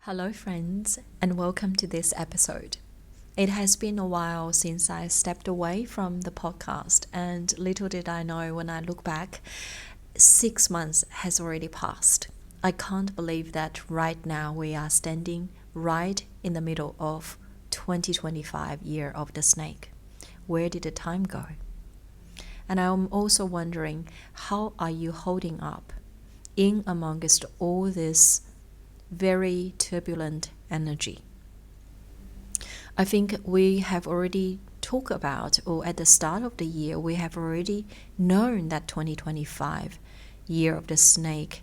Hello, friends, and welcome to this episode. It has been a while since I stepped away from the podcast, and little did I know when I look back, 6 months has already passed. I can't believe that right now we are standing right in the middle of 2025 year of the snake. Where did the time go? And I'm also wondering, how are you holding up in amongst all this very turbulent energy? I think we have already talked about, or at the start of the year, we have already known that 2025, year of the snake,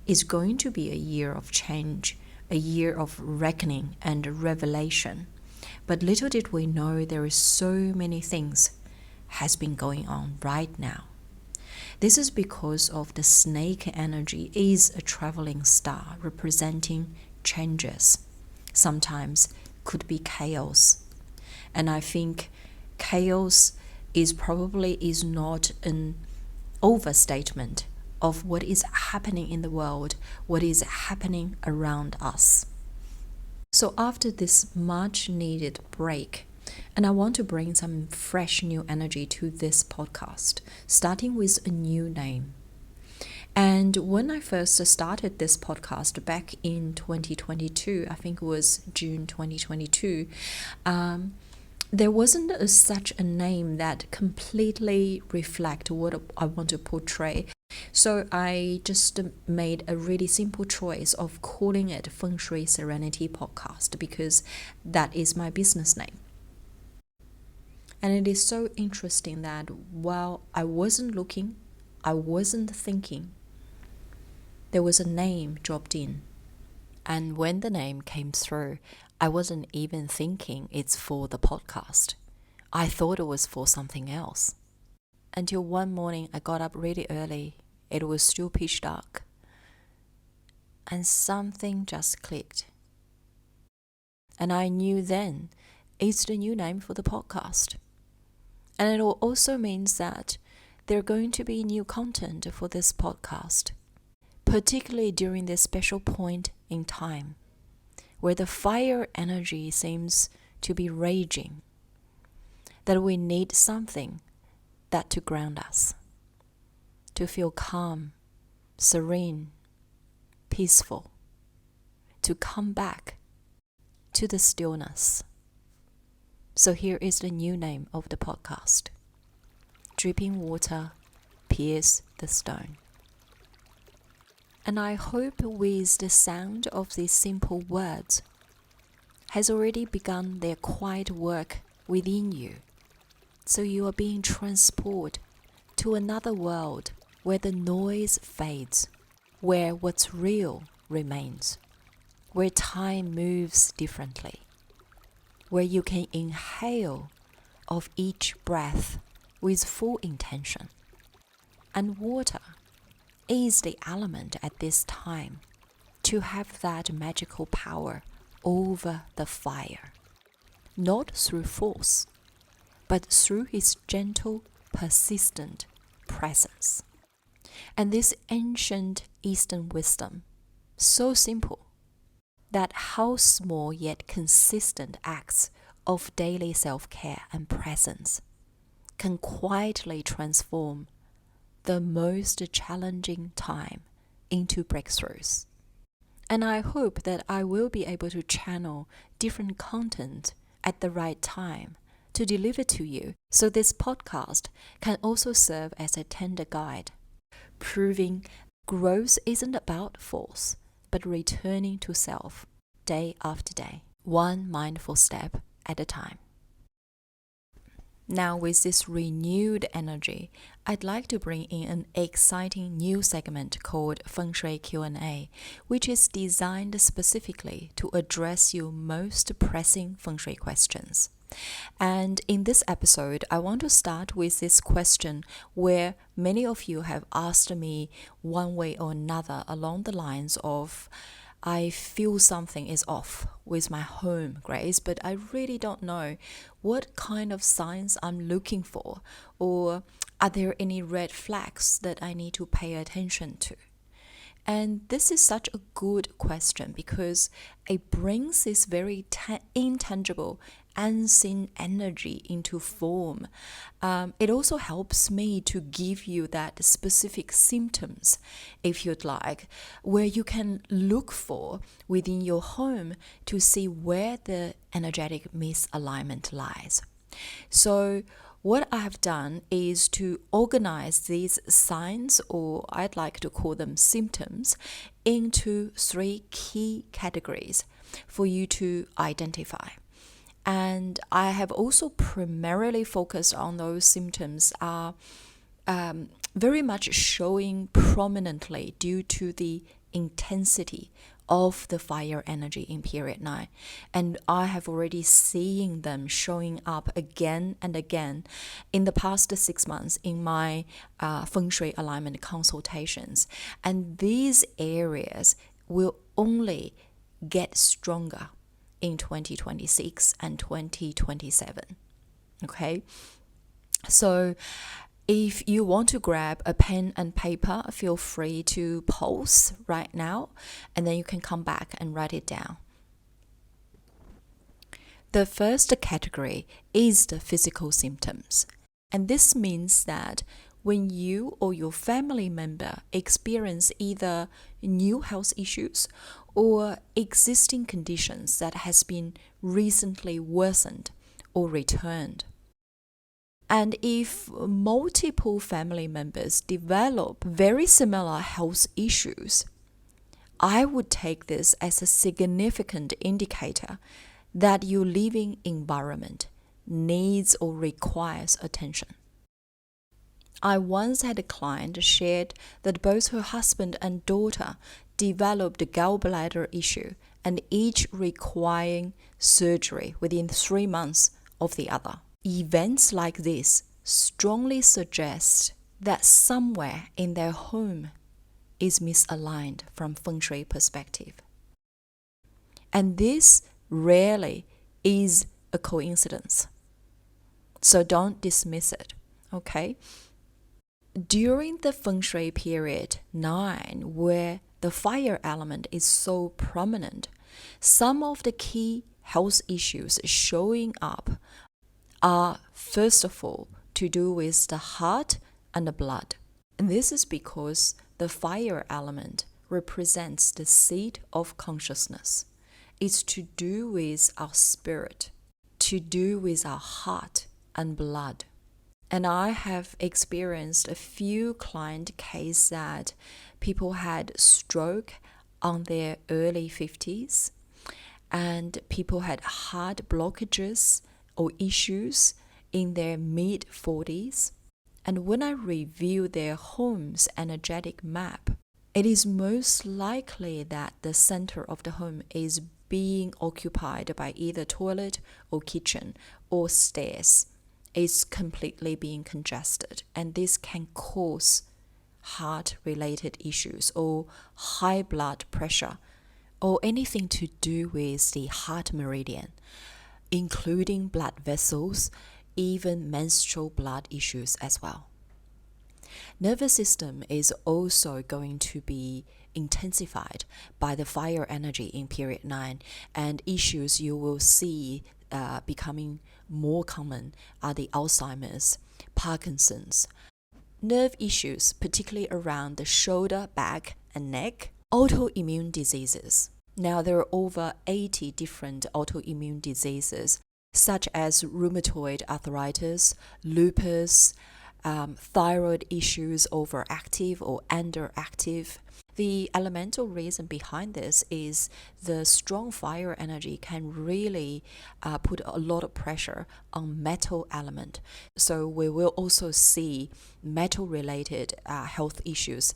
is going to be a year of change, a year of reckoning and revelation. But little did we know there is so many things has been going on right now. This is because of the snake energy is a traveling star representing changes. Sometimes could be chaos. And I think chaos is not an overstatement of what is happening in the world, what is happening around us. So after this much needed break, and I want to bring some fresh new energy to this podcast, starting with a new name. And when I first started this podcast back in 2022, I think it was June 2022, there wasn't such a name that completely reflect what I want to portray. So I just made a really simple choice of calling it Feng Shui Serenity Podcast because that is my business name. And it is so interesting that while I wasn't looking, I wasn't thinking, there was a name dropped in. And when the name came through, I wasn't even thinking it's for the podcast. I thought it was for something else. Until one morning I got up really early. It was still pitch dark. And something just clicked. And I knew then it's the new name for the podcast. And it also means that there are going to be new content for this podcast, particularly during this special point in time where the fire energy seems to be raging, that we need something that to ground us, to feel calm, serene, peaceful, to come back to the stillness. So here is the new name of the podcast. Dripping water pierce the stone. And I hope with the sound of these simple words has already begun their quiet work within you. So you are being transported to another world where the noise fades, where what's real remains, where time moves differently, where you can inhale of each breath with full intention. And water is the element at this time to have that magical power over the fire, not through force, but through his gentle, persistent presence. And this ancient Eastern wisdom, so simple, that how small yet consistent acts of daily self-care and presence can quietly transform the most challenging time into breakthroughs. And I hope that I will be able to channel different content at the right time to deliver to you, so this podcast can also serve as a tender guide, proving growth isn't about force, but returning to self day after day, one mindful step at a time. Now, with this renewed energy, I'd like to bring in an exciting new segment called Feng Shui Q&A, which is designed specifically to address your most pressing Feng Shui questions. And in this episode, I want to start with this question where many of you have asked me one way or another along the lines of, I feel something is off with my home, Grace, but I really don't know what kind of signs I'm looking for, or are there any red flags that I need to pay attention to? And this is such a good question because it brings this very intangible, unseen energy into form. It also helps me to give you that specific symptoms, if you'd like, where you can look for within your home to see where the energetic misalignment lies. So what I have done is to organize these signs, or I'd like to call them symptoms, into 3 key categories for you to identify. And I have also primarily focused on those symptoms are very much showing prominently due to the intensity of the fire energy in period 9. And I have already seen them showing up again and again in the past 6 months in my Feng Shui alignment consultations. And these areas will only get stronger in 2026 and 2027. Okay? So if you want to grab a pen and paper, feel free to pause right now, and then you can come back and write it down. The first category is the physical symptoms. And this means that when you or your family member experience either new health issues or existing conditions that has been recently worsened or returned. And if multiple family members develop very similar health issues, I would take this as a significant indicator that your living environment needs or requires attention. I once had a client shared that both her husband and daughter developed a gallbladder issue, and each requiring surgery within 3 months of the other. Events like this strongly suggest that somewhere in their home is misaligned from Feng Shui perspective. And this rarely is a coincidence. So don't dismiss it, okay? During the Feng Shui period 9, where the fire element is so prominent, some of the key health issues showing up are, first of all, to do with the heart and the blood. And this is because the fire element represents the seat of consciousness. It's to do with our spirit, to do with our heart and blood. And I have experienced a few client cases that people had stroke on their early 50s, and people had heart blockages or issues in their mid-40s. And when I review their home's energetic map, it is most likely that the center of the home is being occupied by either toilet or kitchen or stairs. It's completely being congested, and this can cause heart-related issues or high blood pressure or anything to do with the heart meridian, including blood vessels, even menstrual blood issues as well. Nervous system is also going to be intensified by the fire energy in period 9, and issues you will see becoming more common are the Alzheimer's, Parkinson's, nerve issues, particularly around the shoulder, back, and neck, autoimmune diseases. Now, there are over 80 different autoimmune diseases, such as rheumatoid arthritis, lupus, thyroid issues, overactive or underactive. The elemental reason behind this is the strong fire energy can really put a lot of pressure on metal element. So we will also see metal-related health issues,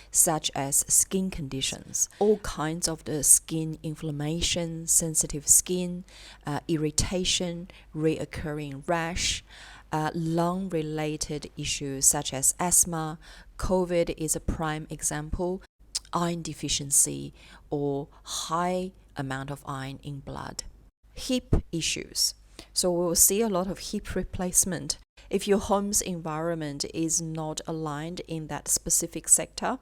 such as skin conditions, all kinds of the skin inflammation, sensitive skin, irritation, reoccurring rash, lung-related issues such as asthma. COVID is a prime example. Iron deficiency or high amount of iron in blood. Hip issues, So we'll see a lot of hip replacement. If your home's environment is not aligned in that specific sector,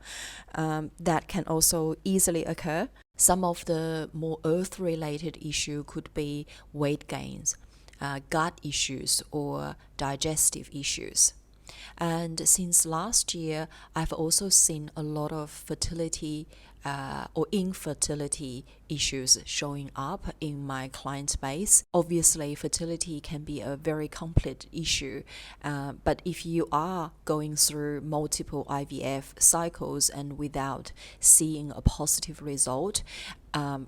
that can also easily occur. Some of the more earth-related issue could be weight gains, gut issues, or digestive issues. And since last year, I've also seen a lot of fertility or infertility issues showing up in my client base. Obviously, fertility can be a very complex issue, but if you are going through multiple IVF cycles and without seeing a positive result,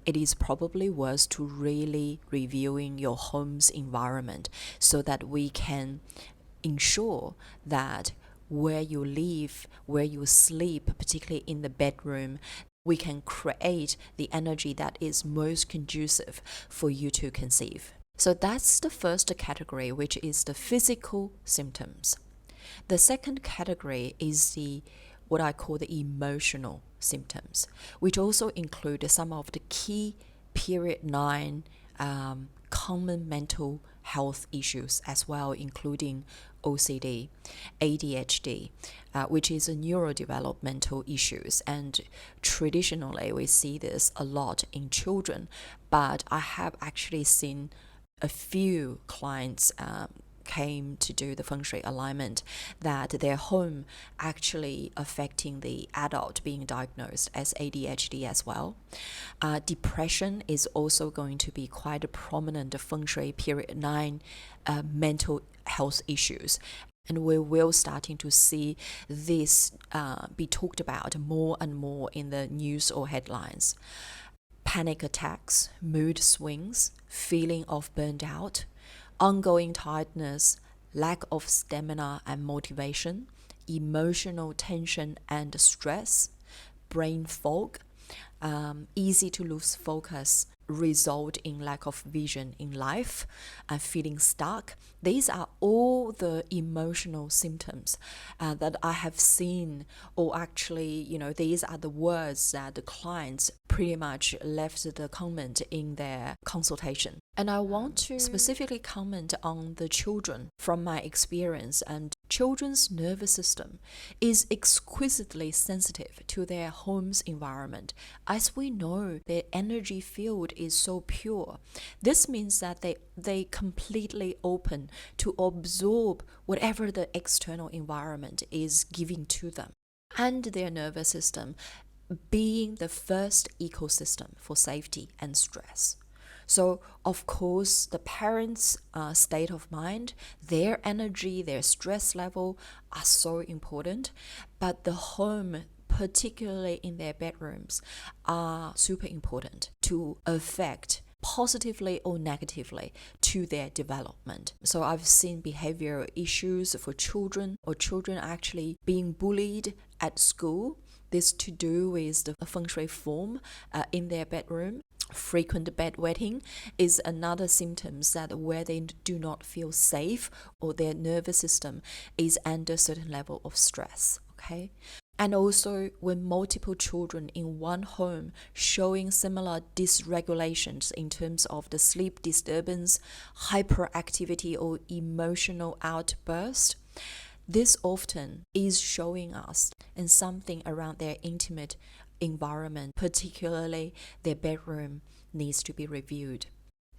it is probably worth to really reviewing your home's environment so that we can ensure that where you live, where you sleep, particularly in the bedroom, we can create the energy that is most conducive for you to conceive. So that's the first category, which is the physical symptoms. The second category is what I call the emotional symptoms, which also include some of the key period 9 common mental health issues as well, including OCD, ADHD, which is a neurodevelopmental issues. And traditionally, we see this a lot in children, but I have actually seen a few clients came to do the Feng Shui alignment that their home actually affecting the adult being diagnosed as ADHD as well. Depression is also going to be quite a prominent Feng Shui period 9 mental health issues. And we will starting to see this be talked about more and more in the news or headlines. Panic attacks, mood swings, feeling of burned out, ongoing tiredness, lack of stamina and motivation, emotional tension and stress, brain fog, easy to lose focus, result in lack of vision in life, and feeling stuck. These are all the emotional symptoms that I have seen, or actually, these are the words that the clients pretty much left the comment in their consultation. And I want to specifically comment on the children from my experience. And children's nervous system is exquisitely sensitive to their home's environment. As we know, their energy field is so pure. This means that they completely open to absorb whatever the external environment is giving to them. And their nervous system being the first ecosystem for safety and stress. So, of course, the parents' state of mind, their energy, their stress level are so important, but the home, particularly in their bedrooms, are super important to affect positively or negatively to their development. So I've seen behavioral issues for children, or children actually being bullied at school. This to do with the Feng Shui form in their bedroom. Frequent bedwetting is another symptom that where they do not feel safe or their nervous system is under a certain level of stress. Okay. And also when multiple children in one home showing similar dysregulations in terms of the sleep disturbance, hyperactivity, or emotional outburst, this often is showing us in something around their intimate environment, particularly their bedroom, needs to be reviewed.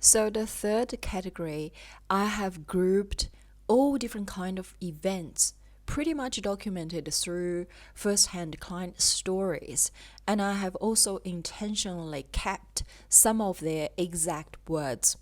So the third category, I have grouped all different kind of events pretty much documented through first-hand client stories, and I have also intentionally kept some of their exact words,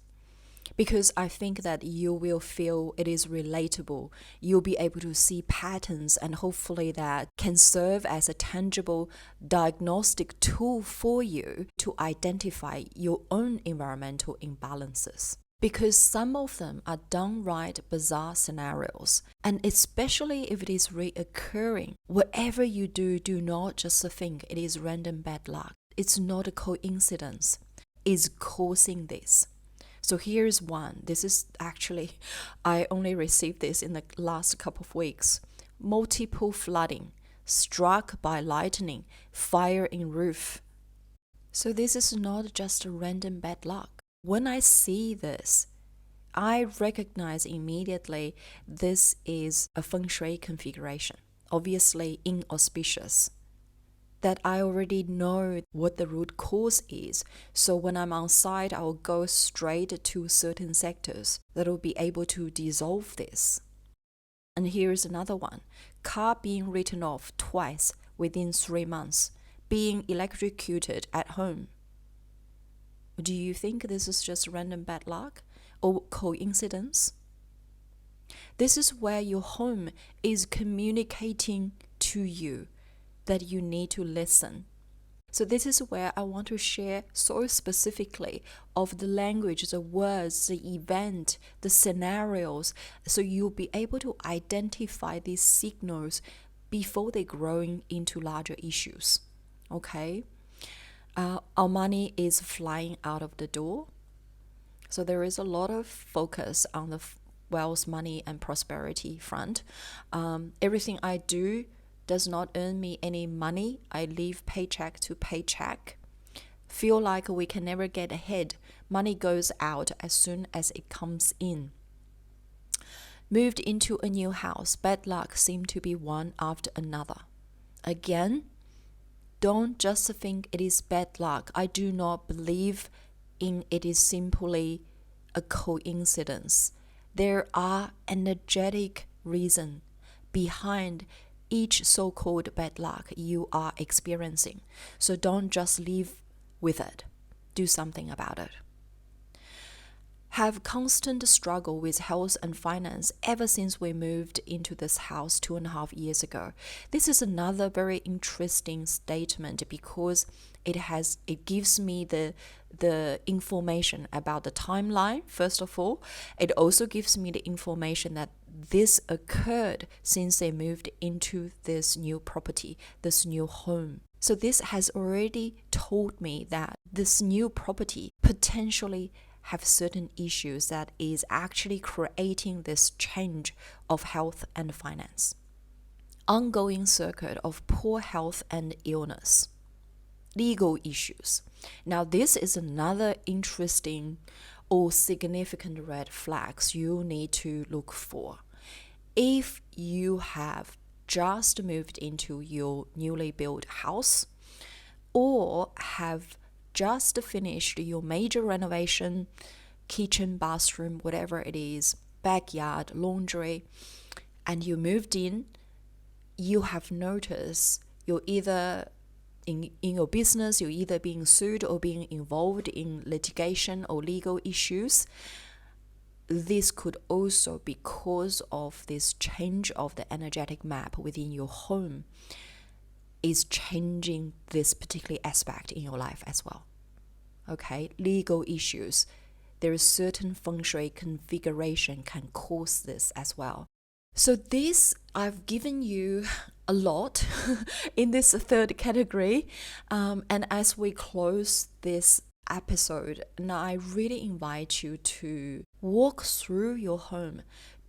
because I think that you will feel it is relatable. You'll be able to see patterns, and hopefully that can serve as a tangible diagnostic tool for you to identify your own environmental imbalances. Because some of them are downright bazaar scenarios, and especially if it is reoccurring, whatever you do, do not just think it is random bad luck. It's not a coincidence. It's causing this. So here's one. This is actually, I only received this in the last couple of weeks. Multiple flooding, struck by lightning, fire in roof. So this is not just a random bad luck. When I see this, I recognize immediately this is a Feng Shui configuration, obviously inauspicious, that I already know what the root cause is. So when I'm on site, I will go straight to certain sectors that will be able to dissolve this. And here's another one. Car being written off twice within 3 months, being electrocuted at home. Do you think this is just random bad luck or coincidence? This is where your home is communicating to you that you need to listen. So this is where I want to share so specifically of the language, the words, the event, the scenarios, so you'll be able to identify these signals before they grow into larger issues. Okay? Our money is flying out of the door. So there is a lot of focus on the wealth, money, and prosperity front. Everything I do does not earn me any money. I live paycheck to paycheck. Feel like we can never get ahead. Money goes out as soon as it comes in. Moved into a new house. Bad luck seemed to be one after another. Again, don't just think it is bad luck. I do not believe in it is simply a coincidence. There are energetic reasons behind each so-called bad luck you are experiencing. So don't just live with it. Do something about it. Have constant struggle with health and finance ever since we moved into this house 2.5 years ago. This is another very interesting statement because it gives me the information about the timeline. First of all, it also gives me the information that this occurred since they moved into this new property, this new home. So this has already told me that this new property potentially have certain issues that is actually creating this change of health and finance. Ongoing circuit of poor health and illness. Legal issues. Now this is another interesting or significant red flags you need to look for. If you have just moved into your newly built house or have just finished your major renovation, kitchen, bathroom, whatever it is, backyard, laundry, and you moved in, you have noticed you're either in your business, you're either being sued or being involved in litigation or legal issues. This could also be because of this change of the energetic map within your home is changing this particular aspect in your life as well. Okay, legal issues. There is certain Feng Shui configuration can cause this as well. So this, I've given you a lot in this third category. And as we close this episode, now I really invite you to walk through your home.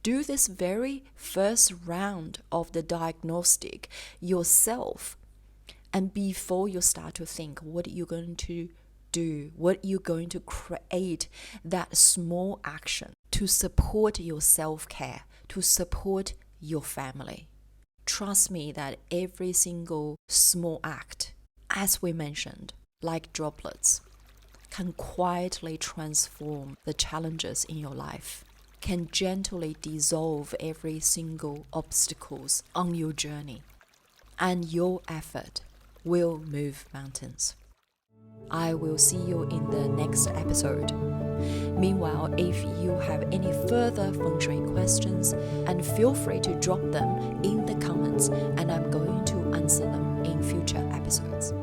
Do this very first round of the diagnostic yourself. And before you start to think, what are you going to do? What you're going to create that small action to support your self-care, to support your family. Trust me that every single small act, as we mentioned, like droplets, can quietly transform the challenges in your life, can gently dissolve every single obstacles on your journey, and your effort will move mountains. I will see you in the next episode. Meanwhile, if you have any further Feng Shui questions, and feel free to drop them in the comments, and I'm going to answer them in future episodes.